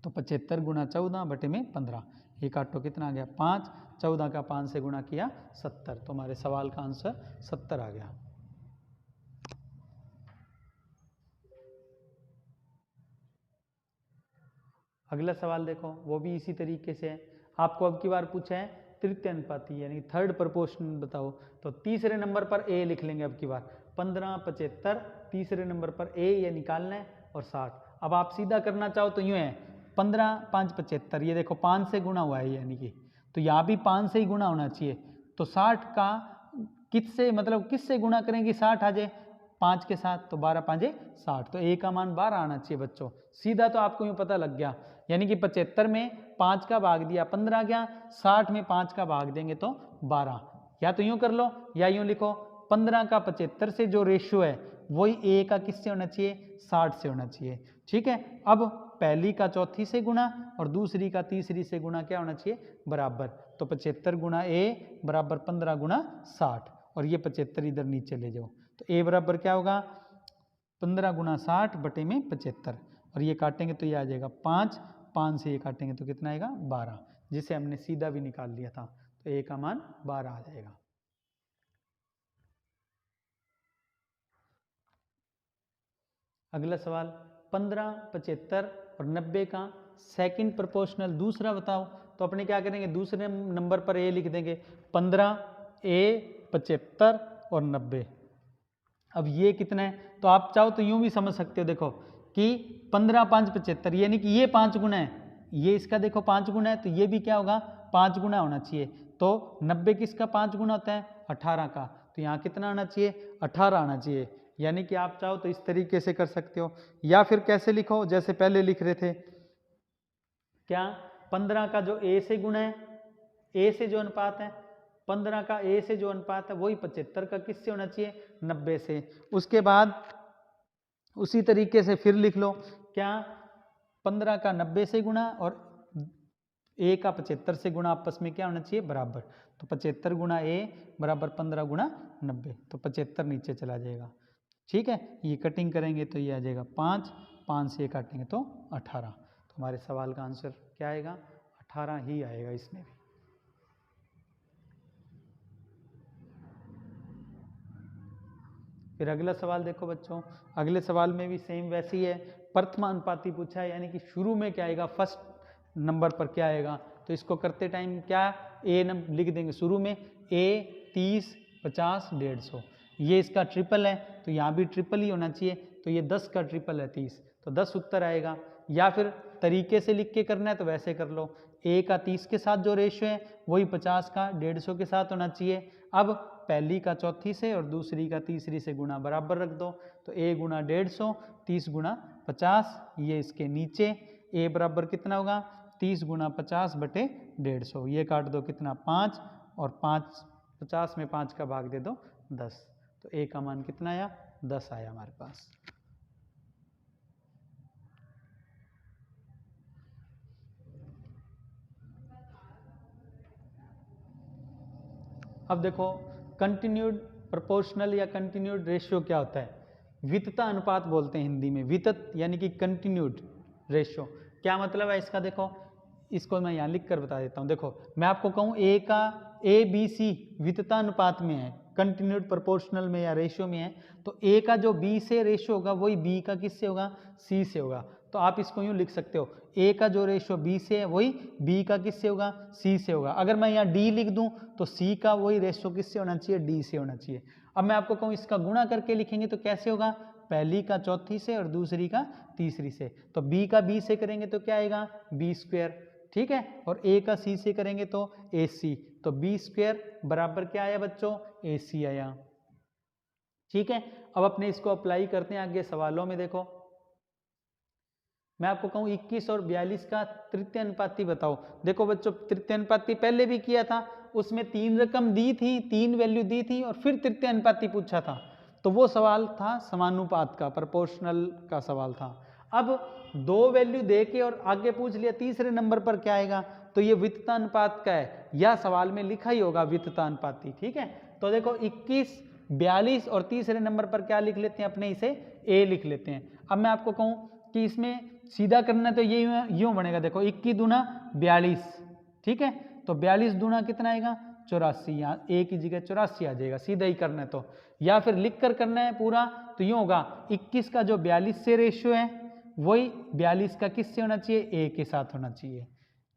तो 75 गुणा 14 बटे में 15, ये काटो कितना आ गया 5, 14 का 5 से गुणा किया 70, तो हमारे सवाल का आंसर 70 आ गया। अगला सवाल देखो, वो भी इसी तरीके से है। आपको अब की बार पूछा है तृतीय अनुपाती यानी थर्ड प्रोपोर्शन बताओ, तो तीसरे नंबर पर ए लिख लेंगे अब की बार। 15 75 तीसरे नंबर पर ए ये निकालना है और 60। अब आप सीधा करना चाहो तो यूँ है 15 5 75, ये देखो 5 से गुणा हुआ है यानी कि, तो यहाँ भी 5 से ही गुणा होना चाहिए। तो 60 का किससे मतलब किससे गुणा करेंगे 60 आ जाए 5 के साथ, तो 12 5 60, तो ए का मान 12 आना चाहिए बच्चों। सीधा तो आपको यूँ पता लग गया, यानी कि 75 में 5 का भाग दिया 15 गया, 60 में 5 का भाग देंगे तो 12। या तो यूँ कर लो या यूँ लिखो, 15 का 75 से जो रेशियो है वही ए का किससे होना चाहिए, 60 से होना चाहिए, ठीक है। अब पहली का चौथी से गुणा और दूसरी का तीसरी से गुणा क्या होना चाहिए, बराबर। तो 75 गुणा ए बराबर 15 गुणा 60, और ये 75 इधर नीचे ले जाओ, तो ए बराबर क्या होगा 15 गुणा 60 बटे में 75, और ये काटेंगे तो ये आ जाएगा 5, 5 से ये काटेंगे तो कितना आएगा 12, जिसे हमने सीधा भी निकाल लिया था, तो ए का मान 12 आ जाएगा। अगला सवाल 15 75 और 90 का सेकंड प्रोपोर्शनल दूसरा बताओ। तो अपने क्या करेंगे, दूसरे नंबर पर ए लिख देंगे, 15 ए 75 और 90। अब ये कितना है, तो आप चाहो तो यूं भी समझ सकते हो, देखो कि 15 5 75 यानी कि ये 5 गुना है, ये इसका देखो 5 गुना है, तो ये भी क्या होगा 5 गुना होना चाहिए। तो 90 किसका 5 गुना होता है, 18 का, तो यहाँ कितना आना चाहिए 18 आना चाहिए। यानी कि आप चाहो तो इस तरीके से कर सकते हो, या फिर कैसे लिखो जैसे पहले लिख रहे थे, क्या 15 का जो ए से गुणा है, ए से जो अनुपात है, 15 का ए से जो अनुपात है वही 75 का किससे होना चाहिए, 90 से। उसके बाद उसी तरीके से फिर लिख लो, क्या 15 का 90 से गुणा और ए का 75 से गुणा आपस में क्या होना चाहिए, बराबर। तो 75 गुणा ए बराबर 15 गुणा 90, तो 75 नीचे चला जाएगा, ठीक है। ये कटिंग करेंगे तो ये आ जाएगा 5, 5 से काटेंगे तो 18। तो हमारे सवाल का आंसर क्या आएगा, 18 ही आएगा इसमें भी। फिर अगला सवाल देखो बच्चों, अगले सवाल में भी सेम वैसी है, प्रथमानुपाती पूछा है, यानी कि शुरू में क्या आएगा, फर्स्ट नंबर पर क्या आएगा, तो इसको करते टाइम क्या ए लिख देंगे शुरू में, ए 30, 50, 150, ये इसका ट्रिपल है तो यहाँ भी ट्रिपल ही होना चाहिए, तो ये 10 का ट्रिपल है 30, तो 10 उत्तर आएगा। या फिर तरीके से लिख के करना है तो वैसे कर लो, ए का 30 के साथ जो रेशियो है वही 50 का 150 के साथ होना चाहिए। अब पहली का चौथी से और दूसरी का तीसरी से गुणा बराबर रख दो, तो ए गुणा 150, 30 गुणा 50, ये इसके नीचे ए बराबर कितना होगा 30 गुणा 50 बटे 150, ये काट दो कितना 5, और 5 50 में 5 का भाग दे दो 10, तो ए का मान कितना आया 10 आया हमारे पास। अब देखो कंटिन्यूड प्रोपोर्शनल या कंटिन्यूड रेशियो क्या होता है, वितता अनुपात बोलते हैं हिंदी में, वितत यानी कि कंटिन्यूड रेशियो क्या मतलब है इसका, देखो इसको मैं यहाँ लिख कर बता देता हूँ। देखो मैं आपको कहूँ ए का ए बी सी वितता अनुपात में है, कंटिन्यूड प्रोपोर्शनल में या रेशियो में है, तो ए का जो बी से रेशियो होगा वही बी का किससे होगा सी से होगा, तो आप इसको यूँ लिख सकते हो ए का जो रेशियो बी से है वही बी का किससे होगा सी से होगा। अगर मैं यहाँ डी लिख दूँ तो सी का वही रेशियो किससे होना चाहिए डी से होना चाहिए। अब मैं आपको कहूँ इसका गुणा करके लिखेंगे तो कैसे होगा, पहली का चौथी से और दूसरी का तीसरी से, तो बी का बी से करेंगे तो क्या आएगा बी स्क्वायर, ठीक है, और ए का सी से करेंगे तो ए सी, तो बी स्क्वायर बराबर क्या आया बच्चों ए सी आया, ठीक है। अब अपने इसको अप्लाई करते हैं आगे सवालों में। देखो मैं आपको कहूँ 21 और 42 का तृतीय अनुपाती बताओ। देखो बच्चों तृतीय अनुपाती पहले भी किया था, उसमें 3 रकम दी थी, 3 वैल्यू दी थी और फिर तृतीय अनुपाती पूछा था, तो वो सवाल था समानुपात का, प्रोपोर्शनल का सवाल था। अब 2 वैल्यू दे के और आगे पूछ लिया तीसरे नंबर पर क्या आएगा, तो ये वितता अनुपात का है, या सवाल में लिखा ही होगा वितता अनुपाती, ठीक है। तो देखो 21, 42 और तीसरे नंबर पर क्या लिख लेते हैं अपने, इसे ए लिख लेते हैं। अब मैं आपको कहूँ कि इसमें सीधा करना है तो ये यूं बनेगा, देखो 21 दूना 42, ठीक है, तो 42 दूना कितना आएगा 84, यहाँ ए की जगह 84 आ जाएगा, सीधा ही करना है तो, या फिर लिख कर करना है पूरा तो यूं होगा 21 का जो 42 से रेशियो है वही 42 का किससे होना चाहिए ए के साथ होना चाहिए,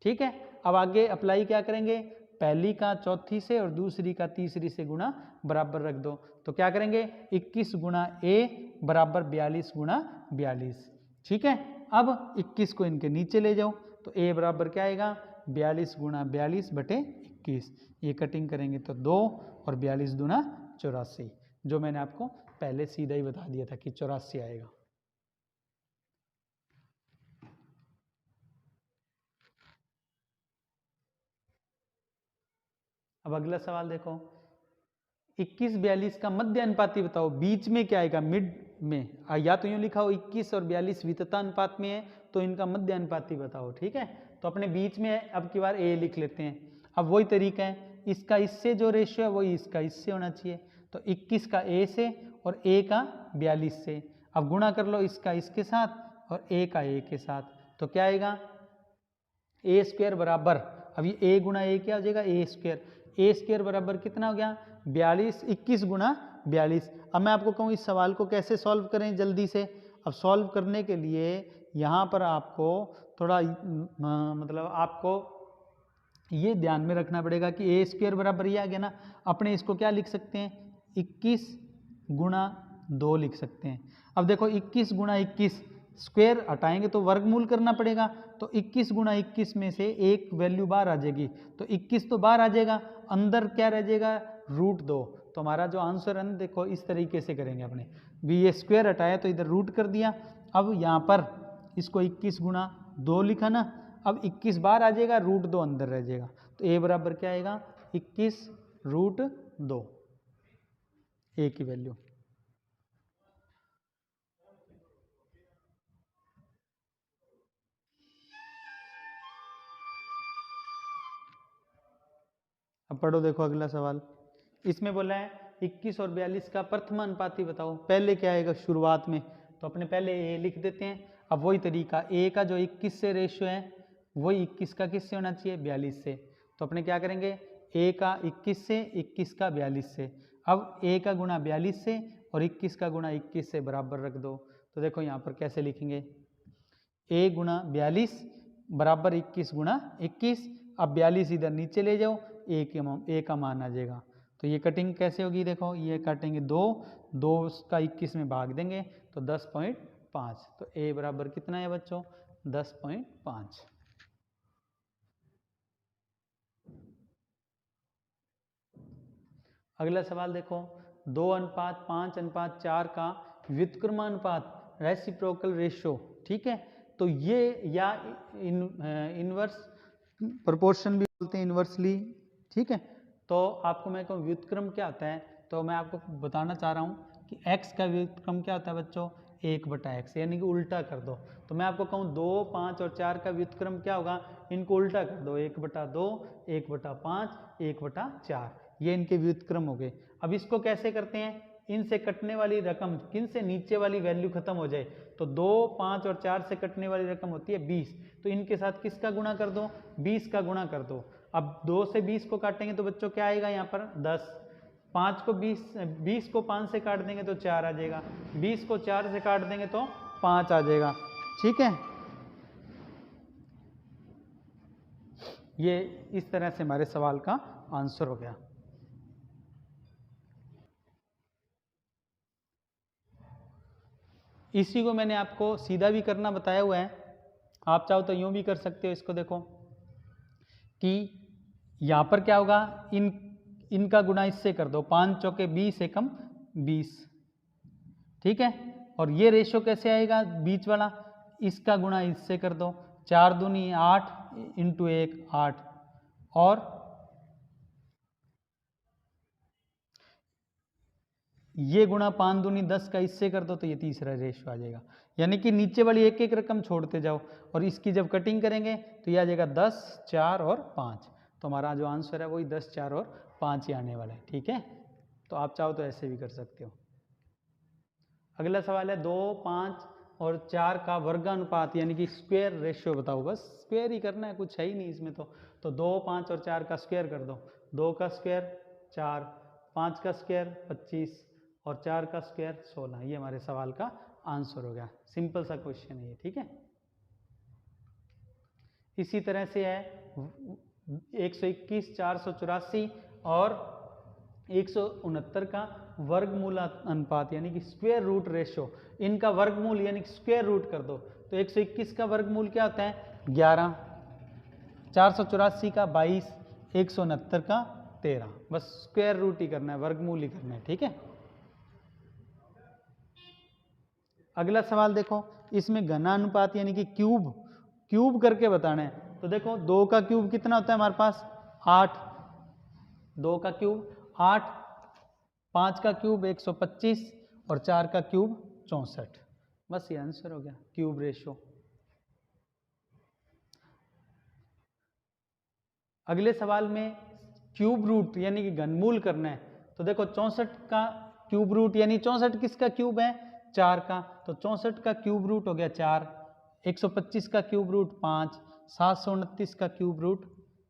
ठीक है। अब आगे अप्लाई क्या करेंगे, पहली का चौथी से और दूसरी का तीसरी से गुणा बराबर रख दो, तो क्या करेंगे 21 गुणा ए बराबर 42 गुणा 42, ठीक है। अब 21 को इनके नीचे ले जाओ तो a बराबर क्या आएगा 42 गुणा 42 बटे 21, ये कटिंग करेंगे तो 2 और 42 दूना 84, जो मैंने आपको पहले सीधा ही बता दिया था कि 84 आएगा। अब अगला सवाल देखो 21-42 का मध्य अनुपाती बताओ, बीच में क्या आएगा मिड में, या तो यूं लिखा हो 21 और 42 वितता अनुपात में है तो इनका मध्य अनुपाती बताओ, ठीक है। तो अपने बीच में है, अब की बार ए लिख लेते हैं। अब वही तरीका है, इसका इससे जो रेशियो है वही इसका इससे होना चाहिए, तो 21 का ए से और ए का 42 से, अब गुणा कर लो इसका इसके साथ और ए का ए के साथ, तो क्या आएगा ए स्क्वायर बराबर, अब ये ए गुणा ए क्या हो जाएगा ए स्क्वायर, ए स्क्वायर बराबर कितना हो गया 42, 21 गुणा 42। अब मैं आपको कहूँ इस सवाल को कैसे सॉल्व करें जल्दी से, अब सॉल्व करने के लिए यहाँ पर आपको थोड़ा मतलब आपको ये ध्यान में रखना पड़ेगा कि ए स्क्वायर बराबर ये आ गया ना, अपने इसको क्या लिख सकते हैं 21 गुणा 2 लिख सकते हैं। अब देखो 21 गुणा 21 स्क्वायर हटाएंगे तो वर्गमूल करना पड़ेगा, तो 21 गुणा 21 में से एक वैल्यू बाहर आ जाएगी, तो 21 तो बाहर आ जाएगा, अंदर क्या रह जाएगा √2, तो हमारा जो आंसर है देखो इस तरीके से करेंगे अपने, भी ये स्क्वायर हटाया तो इधर रूट कर दिया, अब यहाँ पर इसको 21 गुणा 2 लिखा ना, अब 21 बाहर आ जाएगा √2 अंदर रह जाएगा, तो ए बराबर क्या आएगा 21 √2, ए की वैल्यू। अब पढ़ो देखो अगला सवाल, इसमें बोला है 21 और 42 का प्रथम अनुपाती बताओ। पहले क्या आएगा शुरुआत में, तो अपने पहले ए लिख देते हैं। अब वही तरीका, ए का जो 21 से रेशियो है वही 21 का किससे होना चाहिए 42 से, तो अपने क्या करेंगे ए का 21 से, 21 का 42 से, अब ए का गुणा 42 से और 21 का गुणा 21 से बराबर रख दो, तो देखो यहाँ पर कैसे लिखेंगे ए गुणा 42 बराबर 21 गुणा 21, अब 42 इधर नीचे ले जाओ, ए का मान आ जाएगा। तो ये कटिंग कैसे होगी, देखो ये काटेंगे 2 का 21 में भाग देंगे तो 10.5। तो ए बराबर कितना है बच्चों, 10.5। अगला सवाल देखो, 2:5:4 का व्युत्क्रमानुपात रेसिप्रोकल रेशियो, ठीक है। तो ये या इनवर्स प्रोपोर्शन भी बोलते हैं, इनवर्सली, ठीक है। तो आपको मैं कहूँ व्युत्क्रम क्या होता है, तो मैं आपको बताना चाह रहा हूँ कि x का व्युत्क्रम क्या होता है बच्चों, 1/x, यानी कि उल्टा कर दो। तो मैं आपको कहूँ 2, 5 और 4 का व्युत्क्रम क्या होगा, इनको उल्टा कर दो, 1/2, 1/5, 1/4, ये इनके व्युत्क्रम हो गए। अब इसको कैसे करते हैं, इनसे कटने वाली रकम, किन से नीचे वाली वैल्यू खत्म हो जाए, तो 2, 5 और 4 से कटने वाली रकम होती है 20, तो इनके साथ किसका गुणा कर दो, 20 का गुणा कर दो। अब 2 से 20 को काटेंगे तो बच्चों क्या आएगा यहाँ पर 10, 5 को 20 को 5 से काट देंगे तो 4 आ जाएगा, 20 को 4 से काट देंगे तो 5 आ जाएगा, ठीक है। ये इस तरह से हमारे सवाल का आंसर हो गया। इसी को मैंने आपको सीधा भी करना बताया हुआ है, आप चाहो तो यूं भी कर सकते हो। इसको देखो कि यहाँ पर क्या होगा, इनका गुणा इससे कर दो, 5 चौके 20 एकम 20, ठीक है। और ये रेशो कैसे आएगा, बीच वाला, इसका गुणा इससे कर दो, 4 दूनी 8 इंटू 1 8, और ये गुणा 5 दूनी 10 का इससे कर दो, तो ये तीसरा रेशो आ जाएगा। यानी कि नीचे वाली एक एक रकम छोड़ते जाओ, और इसकी जब कटिंग करेंगे तो ये आ जाएगा 10, 4 और 5। तो हमारा जो आंसर है वही 10, 4 और 5 ही आने वाला है, ठीक है। तो आप चाहो तो ऐसे भी कर सकते हो। अगला सवाल है 2, 5 और 4 का वर्गानुपात यानी कि स्क्वायर रेशियो बताओ। बस स्क्वायर ही करना है, कुछ है ही नहीं इसमें। तो 2, 5 और 4 का स्क्वायर कर दो, 2 का स्क्वायर 4, 5 का स्क्वायर 25 और 4 का स्क्वायर 16। ये हमारे सवाल का आंसर हो गया। सिंपल सा क्वेश्चन है ये, ठीक है। इसी तरह से है 121, 484 और 169 का वर्गमूल अनुपात यानी कि स्क्वायर रूट रेशियो। इनका वर्गमूल यानी कि स्क्वायर रूट कर दो। तो 121 का वर्गमूल क्या होता है 11, 484 का 22, 169 का 13। बस स्क्वायर रूट ही करना है, वर्गमूल ही करना है, ठीक है। अगला सवाल देखो, इसमें घनानुपात यानी कि क्यूब करके बताना है। तो देखो 2 का क्यूब कितना होता है हमारे पास 8, 2 का क्यूब 8, 5 का क्यूब 125 और 4 का क्यूब 64। बस ये आंसर हो गया, क्यूब रेशियो। अगले सवाल में क्यूब रूट यानी कि घनमूल करना है। तो देखो 64 का क्यूब रूट यानी 64 किसका क्यूब है 4 का, तो 64 का क्यूब रूट हो गया 4, 125 का क्यूब रूट 5, 729 का क्यूब रूट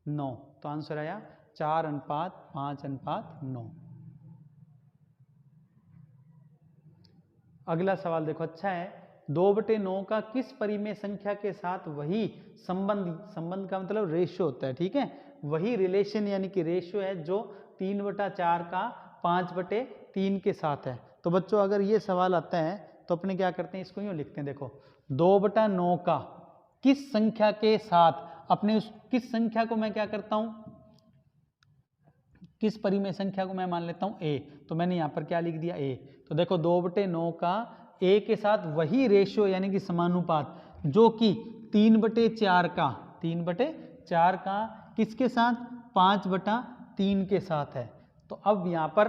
9। तो आंसर आया 4:5:9। अगला सवाल देखो अच्छा है, 2/9 का किस परिमेय संख्या के साथ वही संबंध का मतलब रेशियो होता है, ठीक है। वही रिलेशन यानी कि रेशियो है जो 3/4 का 5/3 के साथ है। तो बच्चों अगर ये सवाल आता है तो अपने क्या करते हैं, इसको यूँ लिखते हैं। देखो 2/9 का किस संख्या के साथ, अपने उस किस संख्या को मैं क्या करता हूं, किस परिमेय संख्या को मैं मान लेता हूं a। तो मैंने यहां पर क्या लिख दिया a। तो देखो 2/9 का a के साथ वही रेशियो यानी कि समानुपात जो कि 3/4 का किसके साथ 5/3 के साथ है। तो अब यहां पर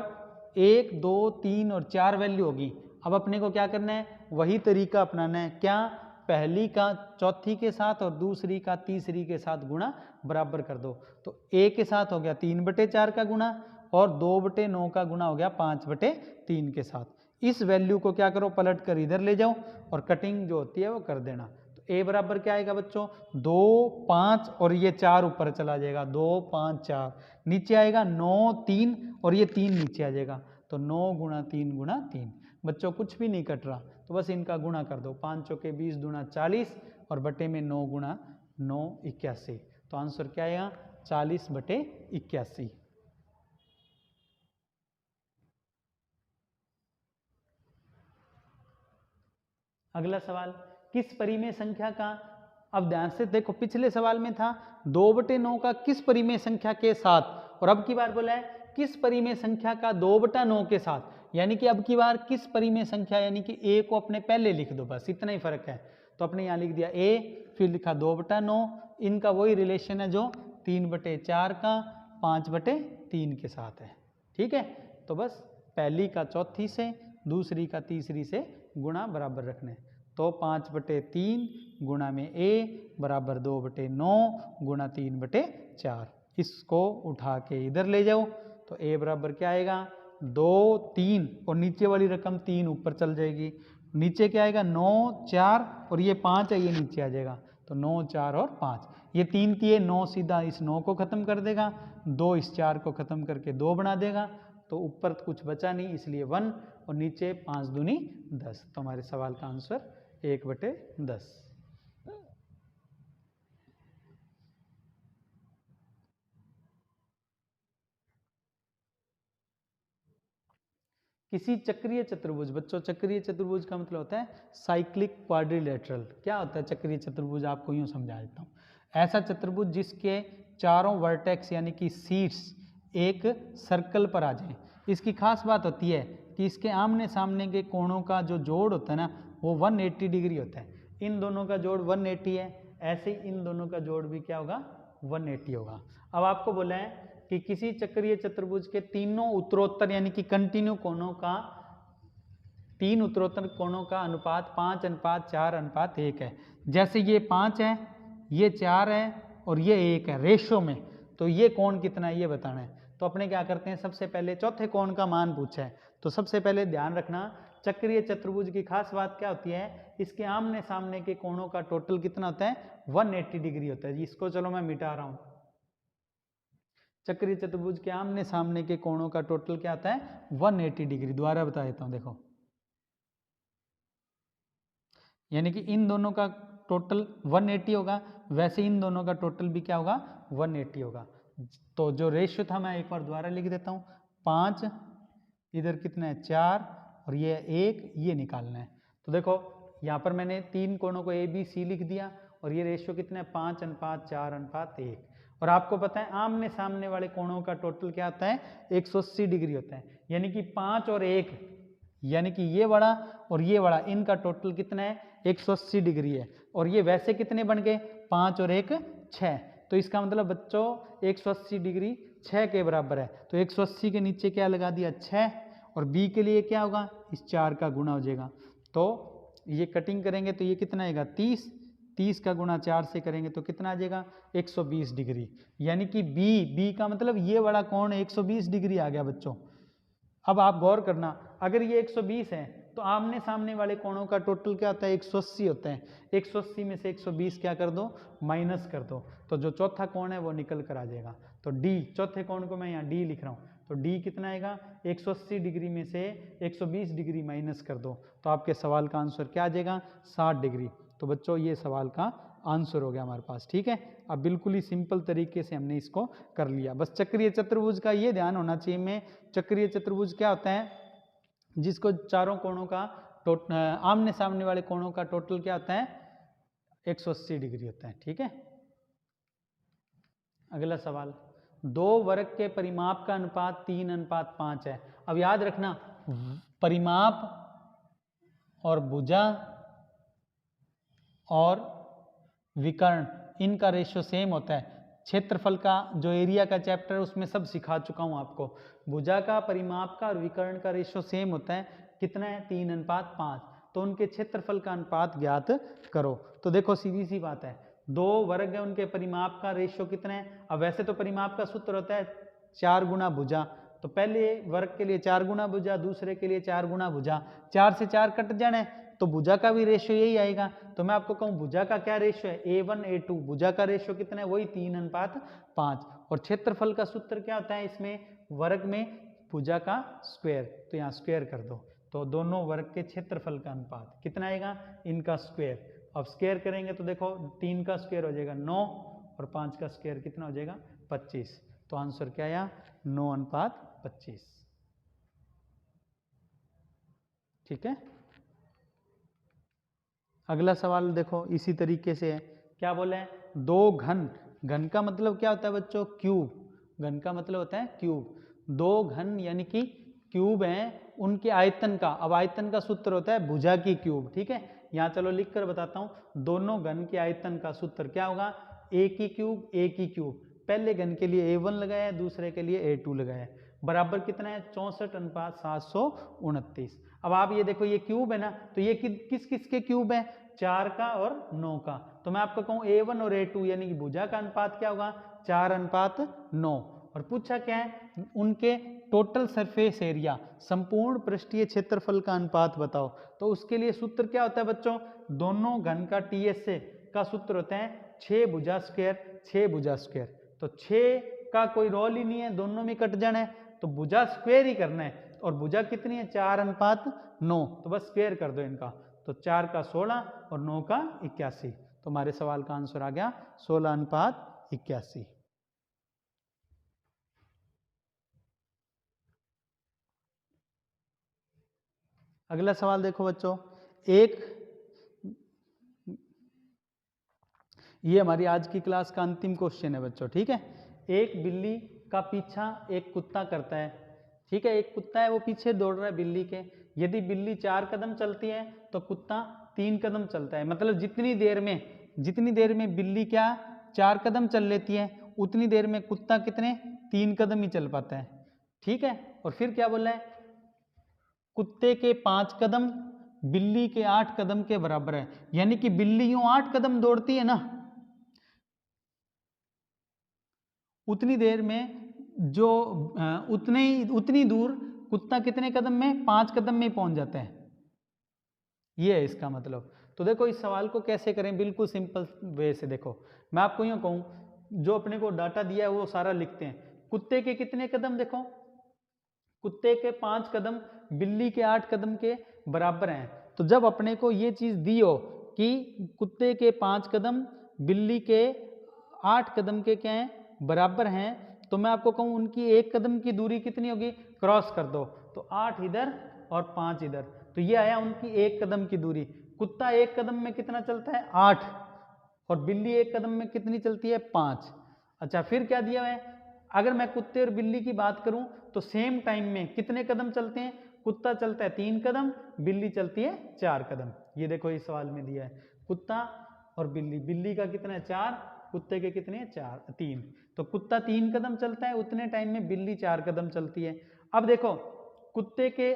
1, 2, 3 और 4 वैल्यू होगी। अब अपने को क्या करना है, वही तरीका अपनाना है, क्या पहली का चौथी के साथ और दूसरी का तीसरी के साथ गुणा बराबर कर दो। तो a के साथ हो गया 3/4 का गुणा और 2/9 का गुणा हो गया 5/3 के साथ। इस वैल्यू को क्या करो, पलट कर इधर ले जाओ और कटिंग जो होती है वो कर देना। तो a बराबर क्या आएगा बच्चों 2, 5 और ये 4 ऊपर चला जाएगा, 2, 5, 4 नीचे आएगा 9, 3 और ये 3 नीचे आ जाएगा। तो 9 × 3 × 3 बच्चों कुछ भी नहीं कट रहा, तो बस इनका गुणा कर दो, 5 चौके 20 दूना 40 और बटे में 9 × 9 81। तो आंसर क्या आएगा 40/81। अगला सवाल, किस परिमेय संख्या का, अब ध्यान से देखो पिछले सवाल में था 2/9 का किस परिमेय संख्या के साथ, और अब की बार बोला है किस परिमेय संख्या का 2/9 के साथ, यानी कि अब की बार किस परिमेय संख्या, यानी कि a को अपने पहले लिख दो, बस इतना ही फर्क है। तो अपने यहाँ लिख दिया a, फिर लिखा 2/9, इनका वही रिलेशन है जो 3/4 का 5/3 के साथ है। ठीक है, तो बस पहली का चौथी से, दूसरी का तीसरी से गुणा बराबर रखने, तो 5/3 गुणा में a बराबर 2/9 गुणा 3/4। इसको उठा के इधर ले जाओ तो a बराबर क्या आएगा 2 3, और नीचे वाली रकम 3 ऊपर चल जाएगी, नीचे क्या आएगा 9 4, और ये 5 है ये नीचे आ जाएगा, तो 9 4 और 5, ये 3 3 9 सीधा इस 9 को खत्म कर देगा, 2 इस 4 को खत्म करके 2 बना देगा, तो ऊपर कुछ बचा नहीं इसलिए 1, और नीचे 5 दूनी 10। तो हमारे सवाल का आंसर 1/10। किसी चक्रीय चतुर्भुज, बच्चों चक्रीय चतुर्भुज का मतलब होता है साइक्लिक क्वाड्रिलेटरल। क्या होता है चक्रीय चतुर्भुज, आपको यूं समझा देता हूँ। ऐसा चतुर्भुज जिसके चारों वर्टेक्स यानी कि सीट्स एक सर्कल पर आ जाए। इसकी खास बात होती है कि इसके आमने सामने के कोणों का जो जोड़ होता है ना वो 180 डिग्री होता है। इन दोनों का जोड़ 180 है, ऐसे ही इन दोनों का जोड़ भी क्या होगा 180 होगा। अब आपको बोला है कि किसी चक्रीय चतुर्भुज के तीनों उत्तरोत्तर यानी कि कंटिन्यू कोणों का, तीन उत्तरोत्तर कोणों का अनुपात 5:4:1 है। जैसे ये 5 है, ये 4 है और ये 1 है रेशो में, तो ये कोण कितना है ये बताना है। तो अपने क्या करते हैं, सबसे पहले चौथे कोण का मान पूछा है, तो सबसे पहले ध्यान रखना चक्रीय चतुर्भुज की खास बात क्या होती है, इसके आमने सामने के कोणों का टोटल कितना होता है 180 डिग्री होता है। इसको चलो मैं मिटा रहा हूं, चक्रीय चतुर्भुज के आमने सामने के कोणों का टोटल क्या आता है 180 डिग्री। दोबारा बता देता हूं, देखो यानी कि इन दोनों का टोटल 180 होगा, वैसे इन दोनों का टोटल भी क्या होगा 180 होगा। तो जो रेशियो था मैं एक बार दोबारा लिख देता हूँ, 5 इधर कितना है 4 और ये 1, ये निकालना है। तो देखो यहाँ पर मैंने तीन कोणों को ABC लिख दिया और ये रेशियो कितना है 5:4:1। और आपको पता है आमने सामने वाले कोणों का टोटल क्या होता है 180 डिग्री होता है, यानी कि 5 और 1 यानी कि ये वाला और ये वाला इनका टोटल कितना है 180 डिग्री है। और ये वैसे कितने बन गए 5 और 1 6, तो इसका मतलब बच्चों 180 डिग्री 6 के बराबर है। तो 180 के नीचे क्या लगा दिया 6, और B के लिए क्या होगा इस 4 का गुणा हो जाएगा। तो ये कटिंग करेंगे तो ये कितना आएगा 30, 30 का गुणा 4 से करेंगे तो कितना आ जाएगा 120 डिग्री, यानी कि B का मतलब ये वाला कोण 120 डिग्री आ गया बच्चों। अब आप गौर करना, अगर ये 120 है तो आमने सामने वाले कोणों का टोटल क्या होता है 180 होता है। 180 में से 120 क्या कर दो माइनस कर दो, तो जो चौथा कोण है वो निकल कर आ जाएगा। तो D, चौथे कोण को मैं यहाँ D लिख रहा हूँ, तो D कितना आएगा 180 डिग्री में से 120 डिग्री माइनस कर दो, तो आपके सवाल का आंसर क्या आ जाएगा 60 डिग्री। तो बच्चों ये सवाल का आंसर हो गया हमारे पास। ठीक है, अब बिल्कुल ही सिंपल तरीके से हमने इसको कर लिया। बस चक्रीय चतुर्भुज का ये ध्यान होना चाहिए में, चक्रीय चतुर्भुज क्या होता है जिसको चारों कोणों का आमने सामने वाले कोणों का टोटल क्या होता है 180 डिग्री होता है। ठीक है, अगला सवाल, दो वर्ग के परिमाप का अनुपात 3:5 है। अब याद रखना परिमाप और भुजा और विकर्ण इनका रेशियो सेम होता है। क्षेत्रफल का जो एरिया का चैप्टर है उसमें सब सिखा चुका हूं आपको। भुजा का परिमाप का और विकर्ण का रेशियो सेम होता है, कितना है 3:5। तो उनके क्षेत्रफल का अनुपात ज्ञात करो। तो देखो सीधी सी बात है, दो वर्ग है उनके परिमाप का रेशियो कितना है। अब वैसे तो परिमाप का सूत्र होता है 4 गुना भुजा, तो पहले वर्ग के लिए 4 गुना भुजा, दूसरे के लिए 4 गुना भुजा, 4 से 4 कट जाना है तो भुजा का भी रेशियो यही आएगा। तो मैं आपको कहूं भुजा का क्या रेशियो है A1 A2, भुजा का रेशियो कितना है वही 3:5। और क्षेत्रफल का सूत्र क्या होता है इसमें वर्ग में भुजा का स्क्वायर, तो यहाँ स्क्वायर कर दो, तो दोनों वर्ग के क्षेत्रफल का अनुपात कितना आएगा इनका स्क्वायर। अब स्क्वायर करेंगे तो देखो 3 का स्क्वायर हो जाएगा 9 और 5 का स्क्वायर कितना हो जाएगा 25। तो आंसर क्या आया 9:25। ठीक है। अगला सवाल देखो इसी तरीके से है। क्या बोले हैं? दो घन, घन का मतलब क्या होता है बच्चों? क्यूब। घन का मतलब होता है क्यूब। दो घन यानी कि क्यूब हैं, उनके आयतन का, अब आयतन का सूत्र होता है भुजा की क्यूब। ठीक है, यहाँ चलो लिख कर बताता हूँ। दोनों घन के आयतन का सूत्र क्या होगा? ए की क्यूब, ए की क्यूब। पहले घन के लिए A1 लगाया, दूसरे के लिए A2 लगाया। बराबर कितना है? 64:729। अब आप ये देखो, ये क्यूब है ना, तो ये किस किस के क्यूब है? 4 का और 9 का। तो मैं आपको कहूँ A1 और A2 यानी कि भुजा का अनुपात क्या होगा? 4:9। और पूछा क्या है? उनके टोटल सरफेस एरिया, संपूर्ण पृष्ठीय क्षेत्रफल का अनुपात बताओ। तो उसके लिए सूत्र क्या होता है बच्चों? दोनों घन का TSA का सूत्र होता है 6 भुजा स्क्वायर 6 भुजा स्क्वायर। तो 6 का कोई रोल ही नहीं है, दोनों में कट जाना है, तो भुजा स्क्वायर ही करना है। और भुजा कितनी है? 4:9। तो बस स्क्वायर कर दो इनका। तो 4 का 16 और 9 का 81। तो हमारे सवाल का आंसर आ गया 16:81। अगला सवाल देखो बच्चों, ये हमारी आज की क्लास का अंतिम क्वेश्चन है बच्चों। ठीक है, एक बिल्ली का पीछा एक कुत्ता करता है। ठीक है, एक कुत्ता है वो पीछे दौड़ रहा है बिल्ली के। यदि बिल्ली 4 कदम चलती है तो कुत्ता 3 कदम चलता है। मतलब जितनी देर में बिल्ली क्या 4 कदम चल लेती है, उतनी देर में कुत्ता कितने 3 कदम ही चल पाता है। ठीक है, और फिर क्या बोला है? कुत्ते के 5 कदम बिल्ली के 8 कदम के बराबर है। यानी कि बिल्ली यूं 8 कदम दौड़ती है ना, उतनी देर में जो उतनी दूर कुत्ता कितने कदम में? 5 कदम में पहुंच जाता है। ये है इसका मतलब। तो देखो इस सवाल को कैसे करें, बिल्कुल सिंपल वे से। देखो मैं आपको यूं कहूं, जो अपने को डाटा दिया है वो सारा लिखते हैं। कुत्ते के कितने कदम? देखो कुत्ते के 5 कदम बिल्ली के 8 कदम के बराबर हैं। तो जब अपने को ये चीज दी हो कि कुत्ते के 5 कदम बिल्ली के 8 कदम के क्या हैं? बराबर हैं, तो मैं आपको कहूँ उनकी 1 कदम की दूरी कितनी होगी? क्रॉस कर दो, तो 8 इधर और 5 इधर। तो ये आया उनकी 1 कदम की दूरी। कुत्ता 1 कदम में कितना चलता है? 8। और बिल्ली 1 कदम में कितनी चलती है? 5। अच्छा, फिर क्या दिया है? अगर मैं कुत्ते और बिल्ली की बात करूं तो सेम टाइम में कितने कदम चलते हैं? कुत्ता चलता है 3 कदम, बिल्ली चलती है 4 कदम। ये देखो इस सवाल में दिया है कुत्ता और बिल्ली। बिल्ली का कितना है? 4, कुत्ते के कितने हैं? 3। तो कुत्ता 3 कदम चलता है, उतने टाइम में बिल्ली 4 कदम चलती है। अब देखो कुत्ते के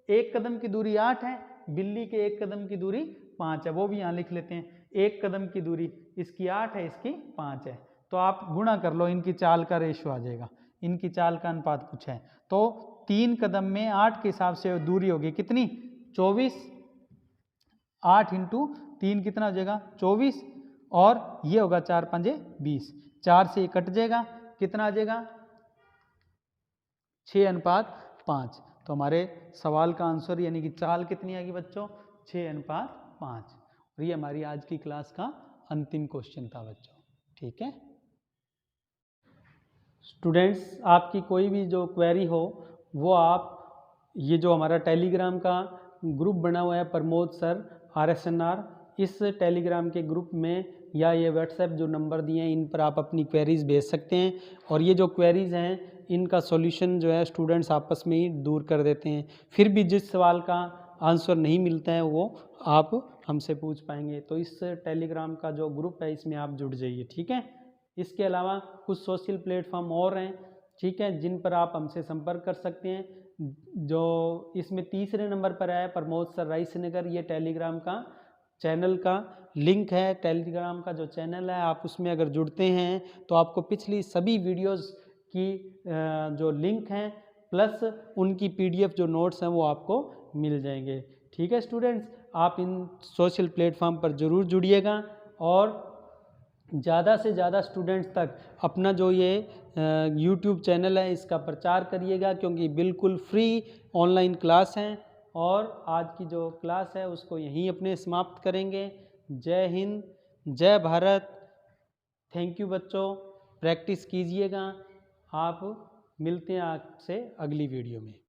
1 कदम की दूरी 8 है, बिल्ली के 1 कदम की दूरी 5 है। वो भी यहाँ लिख लेते हैं। 1 कदम की दूरी इसकी 8 है, इसकी 5 है। तो आप गुणा कर लो, इनकी चाल का रेशियो आ जाएगा। इनकी चाल का अनुपात पूछा है। तो 3 कदम में 8 के हिसाब से दूरी होगी कितनी? 24। 8 इंटू 3 कितना हो जाएगा? 24। और ये होगा 4 5 20। 4 से कट जाएगा, कितना आ जाएगा? 6:5। तो हमारे सवाल का आंसर यानी कि चाल कितनी आएगी बच्चों? 6:5। और ये हमारी आज की क्लास का अंतिम क्वेश्चन था बच्चों। ठीक है स्टूडेंट्स, आपकी कोई भी जो क्वेरी हो वो आप, ये जो हमारा टेलीग्राम का ग्रुप बना हुआ है प्रमोद सर RSNR, इस टेलीग्राम के ग्रुप में या ये व्हाट्सएप जो नंबर दिए हैं इन पर आप अपनी क्वेरीज भेज सकते हैं। और ये जो क्वेरीज हैं इनका सॉल्यूशन जो है स्टूडेंट्स आपस में ही दूर कर देते हैं। फिर भी जिस सवाल का आंसर नहीं मिलता है वो आप हमसे पूछ पाएंगे। तो इस टेलीग्राम का जो ग्रुप है इसमें आप जुड़ जाइए। ठीक है, इसके अलावा कुछ सोशल प्लेटफॉर्म और हैं, ठीक है, जिन पर आप हमसे संपर्क कर सकते हैं। जो इसमें तीसरे नंबर पर है प्रमोद सर राइसनगर, ये टेलीग्राम का चैनल का लिंक है। टेलीग्राम का जो चैनल है आप उसमें अगर जुड़ते हैं तो आपको पिछली सभी वीडियोस की जो लिंक हैं प्लस उनकी PDF जो नोट्स हैं वो आपको मिल जाएंगे। ठीक है स्टूडेंट्स, आप इन सोशल प्लेटफॉर्म पर ज़रूर जुड़िएगा और ज़्यादा से ज़्यादा स्टूडेंट्स तक अपना जो ये YouTube चैनल है इसका प्रचार करिएगा, क्योंकि बिल्कुल फ्री ऑनलाइन क्लास हैं। और आज की जो क्लास है उसको यहीं अपने समाप्त करेंगे। जय हिंद, जय भारत। थैंक यू बच्चों। प्रैक्टिस कीजिएगा। आप मिलते हैं आपसे अगली वीडियो में।